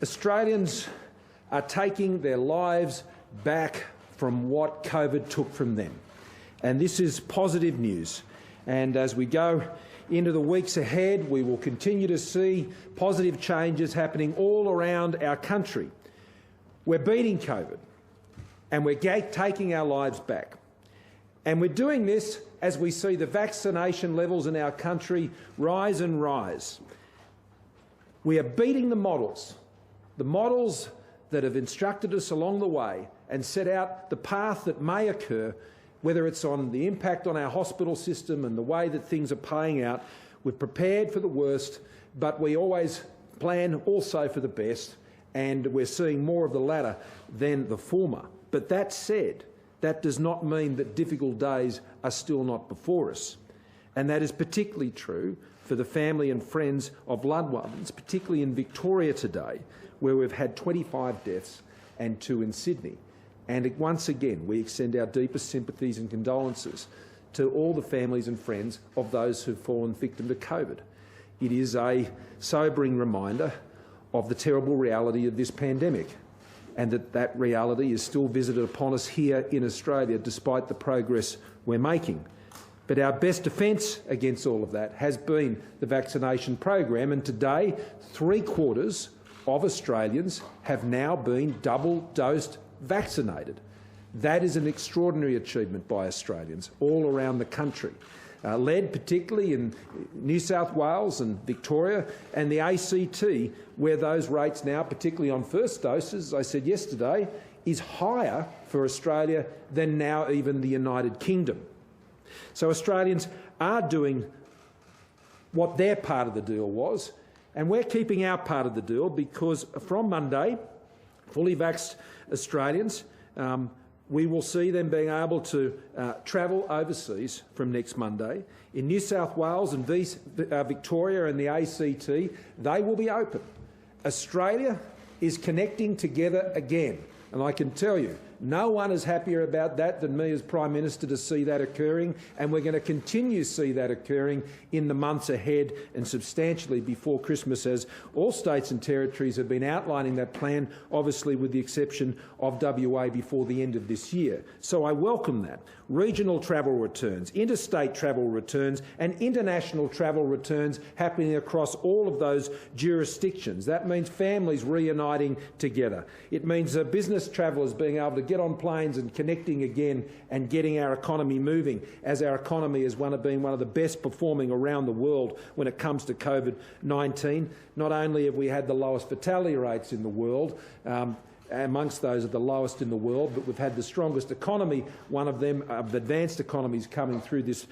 Australians are taking their lives back from what COVID took from them. And this is positive news. And as we go into the weeks ahead, we will continue to see positive changes happening all around our country. We're beating COVID and we're taking our lives back. And we're doing this as we see the vaccination levels in our country rise and rise. We are beating the models that have instructed us along the way and set out the path that may occur, whether it's on the impact on our hospital system and the way that things are playing out. We've prepared for the worst, but we always plan also for the best, and we're seeing more of the latter than the former. But that said, that does not mean that difficult days are still not before us. And that is particularly true for the family and friends of loved ones, particularly in Victoria today, where we've had 25 deaths and 2 in Sydney. And once again, we extend our deepest sympathies and condolences to all the families and friends of those who've fallen victim to COVID. It is a sobering reminder of the terrible reality of this pandemic, and that reality is still visited upon us here in Australia, despite the progress we're making. But our best defence against all of that has been the vaccination program, and today 3/4 of Australians have now been double-dosed vaccinated. That is an extraordinary achievement by Australians all around the country, led particularly in New South Wales and Victoria and the ACT, where those rates now, particularly on first doses, as I said yesterday, is higher for Australia than now even the United Kingdom. So Australians are doing what their part of the deal was, and we're keeping our part of the deal, because from Monday, fully vaxxed Australians, we will see them being able to travel overseas from next Monday. In New South Wales and Victoria and the ACT, they will be open. Australia is connecting together again, and I can tell you, no one is happier about that than me as Prime Minister to see that occurring, and we're going to continue to see that occurring in the months ahead and substantially before Christmas, as all states and territories have been outlining that plan, obviously with the exception of WA before the end of this year. So I welcome that. Regional travel returns, interstate travel returns and international travel returns happening across all of those jurisdictions. That means families reuniting together. It means business travellers being able to get on planes and connecting again and getting our economy moving, as our economy has been one of the best performing around the world when it comes to COVID-19. Not only have we had the lowest fatality rates in the world, amongst those of the lowest in the world, but we've had the strongest economy, one of them of the advanced economies coming through this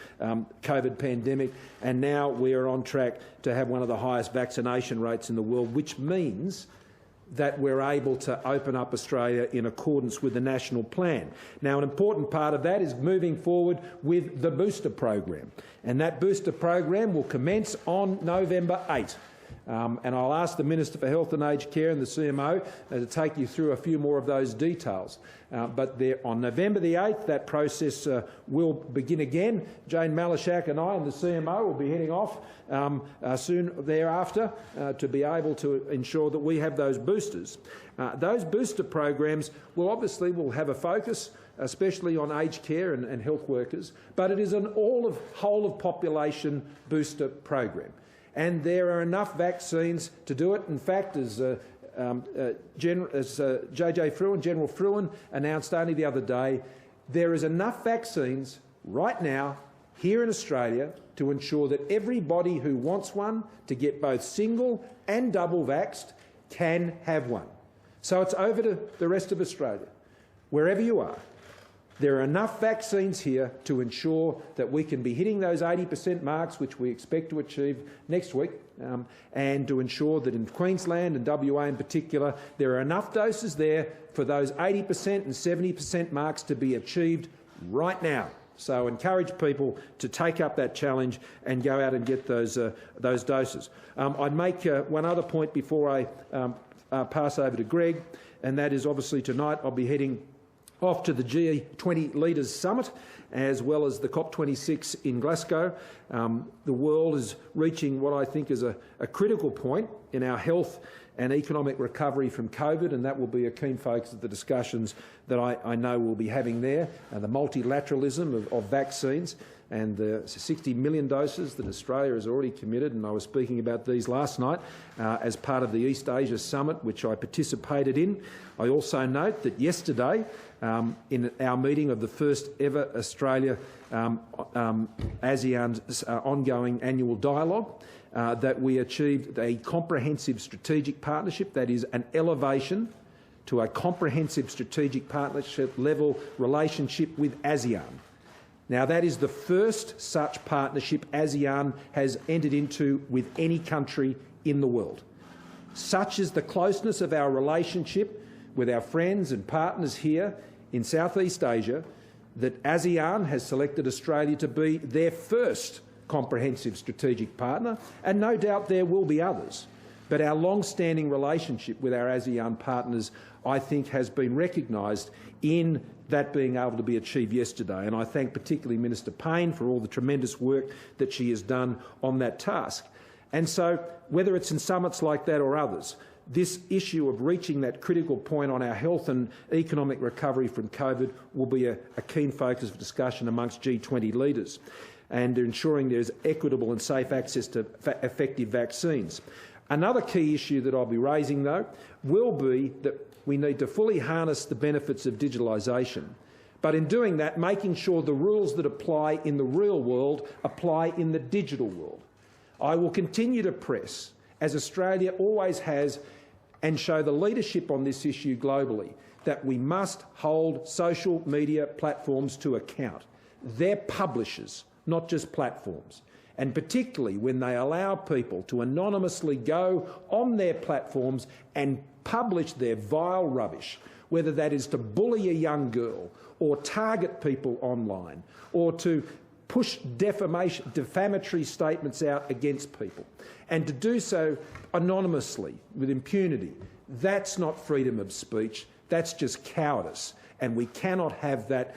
COVID pandemic, and now we are on track to have one of the highest vaccination rates in the world, which means that we're able to open up Australia in accordance with the national plan. Now, an important part of that is moving forward with the booster program, and that booster program will commence on November 8. And I'll ask the Minister for Health and Aged Care and the CMO to take you through a few more of those details. But on November the 8th, that process will begin again. Jane Malashak and I and the CMO will be heading off soon thereafter to be able to ensure that we have those boosters. Those booster programs will have a focus, especially on aged care and health workers, but it is an whole of population booster program. And there are enough vaccines to do it. In fact, as General Fruin announced only the other day, there is enough vaccines right now here in Australia to ensure that everybody who wants one to get both single and double vaxxed can have one. So it's over to the rest of Australia. Wherever you are, there are enough vaccines here to ensure that we can be hitting those 80% marks, which we expect to achieve next week, and to ensure that in Queensland and WA in particular, there are enough doses there for those 80% and 70% marks to be achieved right now. So encourage people to take up that challenge and go out and get those doses. I'd make one other point before I pass over to Greg, and that is obviously tonight I'll be heading off to the G20 Leaders Summit, as well as the COP26 in Glasgow. The world is reaching what I think is a critical point in our health and economic recovery from COVID, and that will be a keen focus of the discussions that I know we'll be having there. The multilateralism of vaccines and the 60 million doses that Australia has already committed, and I was speaking about these last night as part of the East Asia Summit, which I participated in. I also note that yesterday, in our meeting of the first ever Australia ASEAN's ongoing annual dialogue, that we achieved a comprehensive strategic partnership, that is an elevation to a comprehensive strategic partnership level relationship with ASEAN. Now, that is the first such partnership ASEAN has entered into with any country in the world. Such is the closeness of our relationship with our friends and partners here in Southeast Asia that ASEAN has selected Australia to be their first comprehensive strategic partner, and no doubt there will be others. But our long-standing relationship with our ASEAN partners, I think, has been recognised in that being able to be achieved yesterday. And I thank particularly Minister Payne for all the tremendous work that she has done on that task. And so, whether it's in summits like that or others, this issue of reaching that critical point on our health and economic recovery from COVID will be a keen focus of discussion amongst G20 leaders, and ensuring there's equitable and safe access to effective vaccines. Another key issue that I'll be raising, though, will be that we need to fully harness the benefits of digitalisation, but in doing that, making sure the rules that apply in the real world apply in the digital world. I will continue to press, as Australia always has, and show the leadership on this issue globally, that we must hold social media platforms to account. They're publishers, not just platforms. And particularly when they allow people to anonymously go on their platforms and publish their vile rubbish, whether that is to bully a young girl or target people online or to push defamatory statements out against people, and to do so anonymously with impunity. That's not freedom of speech, that's just cowardice, and we cannot have that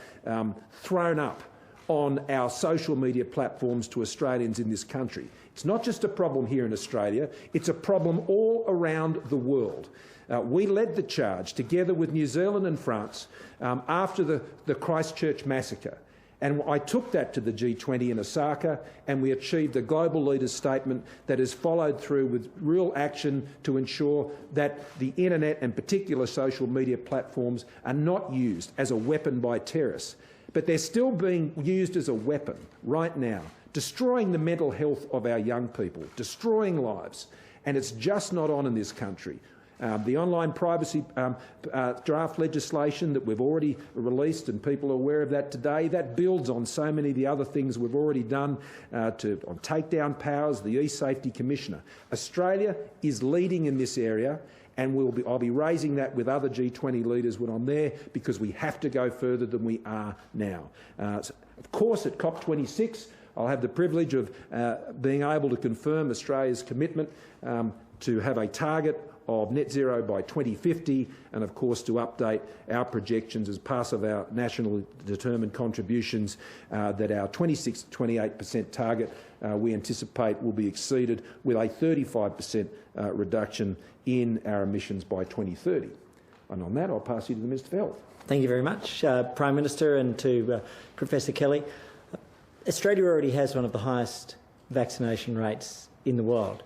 thrown up on our social media platforms to Australians in this country. It's not just a problem here in Australia, it's a problem all around the world. We led the charge, together with New Zealand and France, after the Christchurch massacre. And I took that to the G20 in Osaka, and we achieved a global leaders statement that has followed through with real action to ensure that the internet and particular social media platforms are not used as a weapon by terrorists. But they're still being used as a weapon right now, destroying the mental health of our young people, destroying lives, and it's just not on in this country. The online privacy draft legislation that we've already released, and people are aware of that today, that builds on so many of the other things we've already done on takedown powers, the e-safety commissioner. Australia is leading in this area, and I'll be raising that with other G20 leaders when I'm there, because we have to go further than we are now. Of course, at COP26, I'll have the privilege of being able to confirm Australia's commitment to have a target of net zero by 2050, and of course to update our projections as part of our nationally determined contributions that our 26 to 28% target we anticipate will be exceeded with a 35% reduction in our emissions by 2030. And on that, I'll pass you to the Minister for Health. Thank you very much, Prime Minister, and to Professor Kelly. Australia already has one of the highest vaccination rates in the world.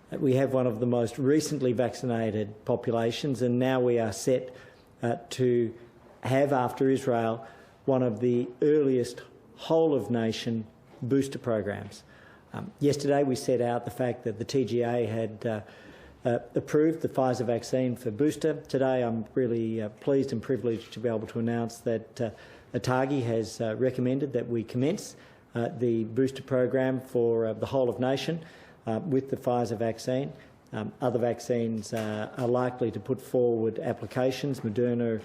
We have one of the most recently vaccinated populations, and now we are set to have, after Israel, one of the earliest whole-of-nation booster programs. Yesterday we set out the fact that the TGA had approved the Pfizer vaccine for booster. Today I'm really pleased and privileged to be able to announce that ATAGI has recommended that we commence the booster program for the whole-of-nation with the Pfizer vaccine. Other vaccines are likely to put forward applications. Moderna,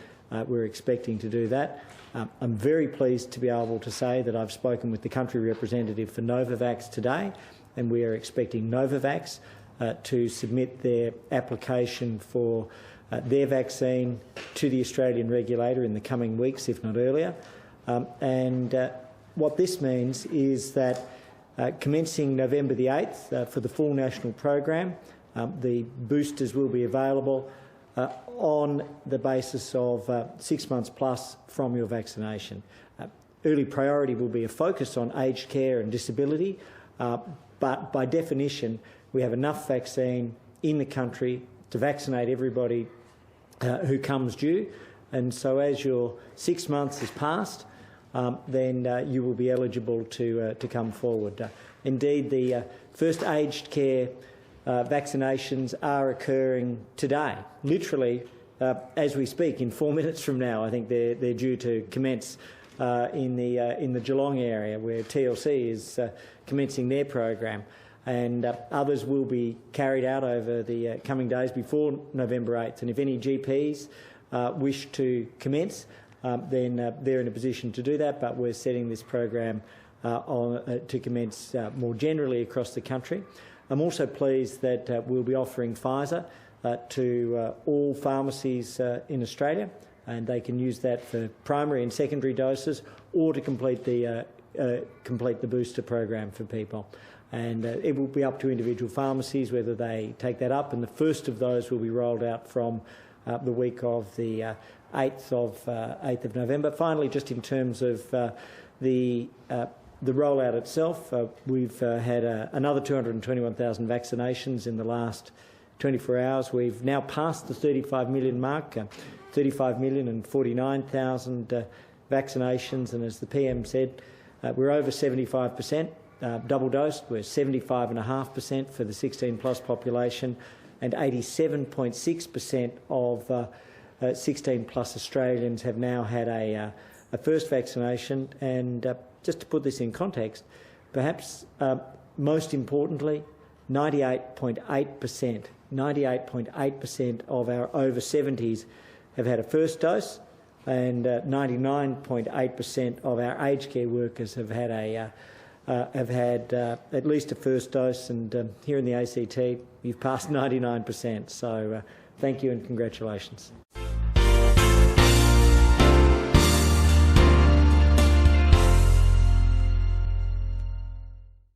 we're expecting to do that. I'm very pleased to be able to say that I've spoken with the country representative for Novavax today, and we are expecting Novavax to submit their application for their vaccine to the Australian regulator in the coming weeks, if not earlier. What this means is that commencing November the 8th for the full national program, the boosters will be available on the basis of 6 months plus from your vaccination. Early priority will be a focus on aged care and disability, but by definition we have enough vaccine in the country to vaccinate everybody who comes due, and so as your 6 months has passed, then you will be eligible to come forward. Indeed, the first aged care vaccinations are occurring today, literally as we speak. In 4 minutes from now, I think they're due to commence in the Geelong area, where TLC is commencing their program, and others will be carried out over the coming days before November 8th. And if any GPs wish to commence, then they're in a position to do that, but we're setting this program to commence more generally across the country. I'm also pleased that we'll be offering Pfizer to all pharmacies in Australia, and they can use that for primary and secondary doses, or to complete the booster program for people. And it will be up to individual pharmacies whether they take that up, and the first of those will be rolled out from the week of the 8th of November. Finally, just in terms of the rollout itself, we've had another 221,000 vaccinations in the last 24 hours. We've now passed the 35 million mark, 35,049,000 vaccinations, and as the PM said, we're over 75% double dosed. We're 75.5% for the 16 plus population, and 87.6% of 16 plus Australians have now had a first vaccination. And just to put this in context, perhaps most importantly, 98.8% of our over 70s have had a first dose, and 99.8% of our aged care workers have had at least a first dose. And here in the ACT, you've passed 99%. So thank you and congratulations.